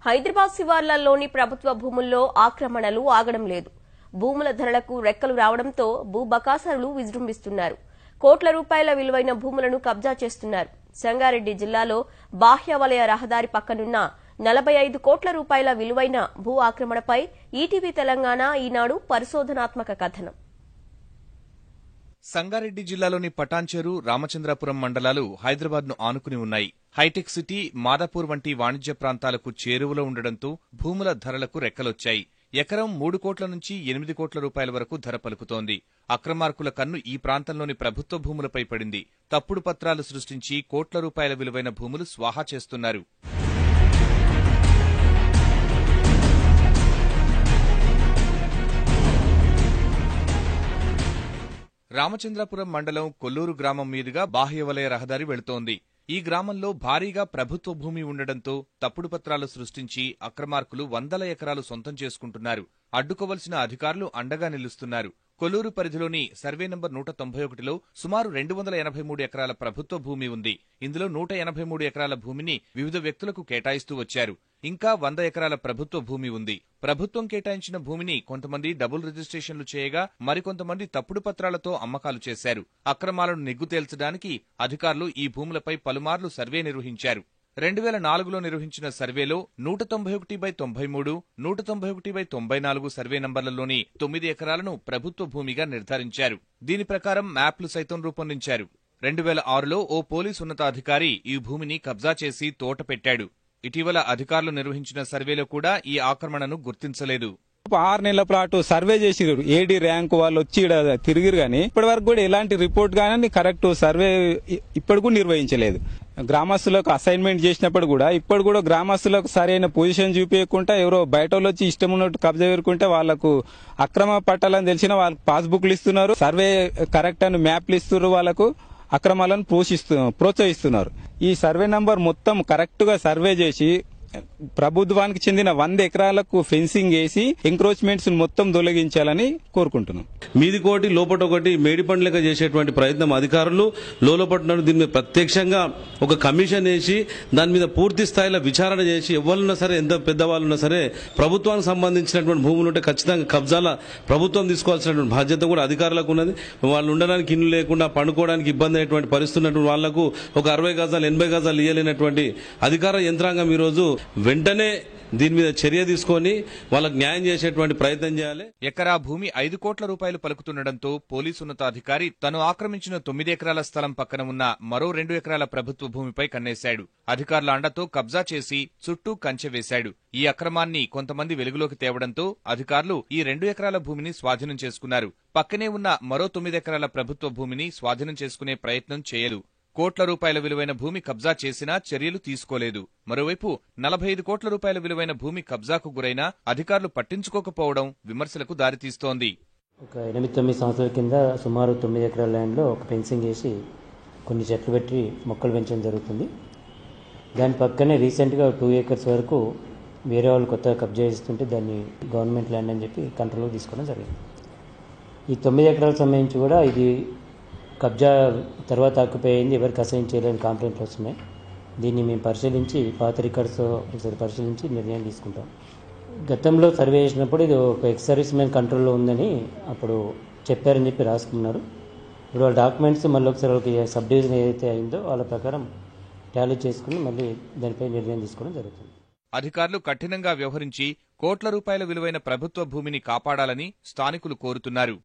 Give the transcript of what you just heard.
హైదరాబాద్ శివార్లలోని ప్రభుత్వ భూముల్లో ఆక్రమణలు ఆగడం లేదు. భూముల ధరలకు రెక్కలు రావడంతో భూ బకాసరులు విజృంభిస్తున్నారు. కోట్ల రూపాయల విలువైన భూములను కబ్జా చేస్తున్నారు. సంగారెడ్డి జిల్లాలో బాహ్య వలయ రహదారి పక్కనున్న 45 కోట్ల రూపాయల విలువైన భూ ఆక్రమణపై ఈటీవీ తెలంగాణ ఈనాడు పరిశోధనాత్మక కథనం. సంగారెడ్డి జిల్లాలోని పటాన్చెరు, రామచంద్రాపురం మండలాలు హైదరాబాద్ను ఆనుకుని ఉన్నాయి. హైటెక్ సిటీ, మాదాపూర్ వంటి వాణిజ్య ప్రాంతాలకు చేరువలో ఉండడంతో భూముల ధరలకు రెక్కలొచ్చాయి. ఎకరం 3 కోట్ల నుంచి 8 కోట్ల రూపాయల వరకు ధర పలుకుతోంది. అక్రమార్కుల కన్ను ఈ ప్రాంతంలోని ప్రభుత్వ భూములపై పడింది. తప్పుడు పత్రాలు సృష్టించి కోట్ల రూపాయల విలువైన భూములు స్వాహా చేస్తున్నారు. రామచంద్రాపురం మండలం కొల్లూరు గ్రామం మీదుగా బాహ్య వలయ రహదారి వెళుతోంది. ఈ గ్రామంలో భారీగా ప్రభుత్వ భూమి ఉండడంతో తప్పుడు పత్రాలు సృష్టించి అక్రమార్కులు వందల ఎకరాలు సొంతం చేసుకుంటున్నారు. అడ్డుకోవలసిన అధికారులు అండగా నిలుస్తున్నారు. కొల్లూరు పరిధిలోని సర్వే నంబర్ 191లో సుమారు 283 ఎకరాల ప్రభుత్వ భూమి ఉంది. ఇందులో 183 ఎకరాల భూమిని వివిధ వ్యక్తులకు కేటాయిస్తూ వచ్చారు. ఇంకా 100 ఎకరాల ప్రభుత్వ భూమి ఉంది. ప్రభుత్వం కేటాయించిన భూమిని కొంతమంది డబుల్ రిజిస్ట్రేషన్లు చేయగా మరికొంతమంది తప్పుడు పత్రాలతో అమ్మకాలు చేశారు. అక్రమాలను నిగ్గు తేల్చడానికి అధికారులు ఈ భూములపై పలుమార్లు సర్వే నిర్వహించారు. 2004లో నిర్వహించిన సర్వేలో 191/93, 191/94 సర్వే నంబర్లలోని 9 ఎకరాలను ప్రభుత్వ భూమిగా నిర్ధారించారు. దీని ప్రకారం మ్యాప్లు సైతం రూపొందించారు. 2006లో ఓ పోలీసు ఉన్నతాధికారి ఈ భూమిని కబ్జా చేసి తోట పెట్టాడు. ఇటీవల అధికారులు నిర్వహించిన సర్వేలో కూడా ఈ ఆక్రమణను గుర్తించలేదు. 6 నెలల పాటు సర్వే చేసిరు. ఏడీ ర్యాంకు వాళ్ళు వచ్చి తిరిగిరు గానీ ఇప్పటి వరకు కూడా ఎలాంటి రిపోర్ట్ గానీ కరెక్ట్ సర్వే ఇప్పటికూ నిర్వహించలేదు. గ్రామస్తులకు అసైన్మెంట్ చేసినప్పుడు కూడా ఇప్పుడు కూడా గ్రామస్తులకు సరైన పొజిషన్ చూపించకుండా ఎవరో బయట వాళ్ళు వచ్చి ఇష్టం ఉన్నట్టు కబ్జా పెరుకుంటే వాళ్లకు అక్రమ పట్టాలని తెలిసిన వాళ్ళకి పాస్బుక్లు ఇస్తున్నారు. సర్వే కరెక్ట్ అని మ్యాప్లు ఇస్తున్నారు. వాళ్ళకు అక్రమాలను ప్రోత్సహిస్తున్నారు. ఈ సర్వే నంబర్ మొత్తం కరెక్ట్ గా సర్వే చేసి ప్రభుత్వానికి చెందిన 100 ఎకరాలకు ఫెన్సింగ్ వేసి ఎంక్రోచ్మెంట్స్ మొత్తం తొలగించాలని కోరుకుంటున్నాం. మీది కోటి లోపట ఒకటి మేడి పండ్లక చేసేటువంటి ప్రయత్నం అధికారులు లోపట దీని మీద ప్రత్యక్షంగా ఒక కమిషన్ వేసి దాని మీద పూర్తి స్థాయిలో విచారణ చేసి ఎవరున్నా సరే ఎంత పెద్దవాళ్ళున్నా సరే ప్రభుత్వానికి సంబంధించినటువంటి భూములు ఉంటే ఖచ్చితంగా కబ్జాల ప్రభుత్వం తీసుకోవాల్సినటువంటి బాధ్యత కూడా అధికారులకు ఉన్నది. వాళ్ళు ఉండడానికి ఇల్లు లేకుండా పండుకోవడానికి ఇబ్బంది అయినటువంటి పరిస్థితి ఉన్నటువంటి వాళ్లకు ఒక 60 గజాలు 80 గజాలు ఇయ్యలేనటువంటి అధికార యంత్రాంగం ఈరోజు వెంటనే దీని మీద చర్య తీసుకొని వాళ్ళకు న్యాయం చేసేటువంటి ప్రయత్నం చేయాలి. ఎకరా భూమి 5 కోట్ల రూపాయలు పలుకుతుండటంతో పోలీసు ఉన్నతాధికారి తను ఆక్రమించిన 9 ఎకరాల స్థలం పక్కన ఉన్న మరో 2 ఎకరాల ప్రభుత్వ భూమిపై కన్నేశాడు. అధికారుల అండతో కబ్జా చేసి చుట్టూ కంచె వేశాడు. ఈ అక్రమాన్ని కొంతమంది వెలుగులోకి తేవడంతో అధికారులు ఈ 2 ఎకరాల భూమిని స్వాధీనం చేసుకున్నారు. పక్కనే ఉన్న మరో 9 ఎకరాల ప్రభుత్వ భూమిని స్వాధీనం చేసుకునే ప్రయత్నం చేయరు. కోట్ల రూపాయల విలువైన భూమి కబ్జా చేసినా చర్యలు తీసుకోలేదు. మరోవైపు 45 కోట్ల రూపాయల విలువైన భూమి కబ్జాకు గురైనా అధికారులు పట్టించుకోకపోవడం విమర్శలకు దారితీస్తోంది. ఒక 8-9 సంవత్సరాల కింద సుమారు 9 ఎకరాల ల్యాండ్లో ఒక ఫెన్సింగ్ వేసి కొన్ని చెట్లు పెట్టి మొక్కలు పెంచడం జరుగుతుంది. దాని పక్కనే రీసెంట్గా 2 ఏకర్స్ వరకు వేరే వాళ్ళు కొత్తగా కబ్జా చేస్తుంటే దాన్ని గవర్నమెంట్ ల్యాండ్ అని చెప్పి కంట్రోల్కి తీసుకోవడం జరిగింది. ఈ 9 ఎకరాలకు సంబంధించి కూడా ఇది కబ్జా తర్వాత ఆక్యుపై అయింది, ఎవరికి అసైన్ చేయలేని కంప్లైంట్లు వస్తున్నాయి. దీన్ని మేము పరిశీలించి పాత రికార్డ్స్ ఒకసారి పరిశీలించి నిర్ణయం తీసుకుంటాం. గతంలో సర్వే చేసినప్పుడు ఇది ఒక ఎక్స్ సర్వీస్ మ్యాన్ కంట్రోల్లో ఉందని అప్పుడు చెప్పారని చెప్పి రాసుకున్నారు. ఇప్పుడు వాళ్ళ డాక్యుమెంట్స్ మళ్ళీ ఒకసారి వాళ్ళకి సబ్ డివిజన్ ఏదైతే అయిందో వాళ్ళ ప్రకారం టాలీ చేసుకుని మళ్ళీ దానిపై నిర్ణయం తీసుకోవడం జరుగుతుంది. అధికారులు కఠినంగా వ్యవహరించి కోట్ల రూపాయల విలువైన ప్రభుత్వ భూమిని కాపాడాలని స్థానికులు కోరుతున్నారు.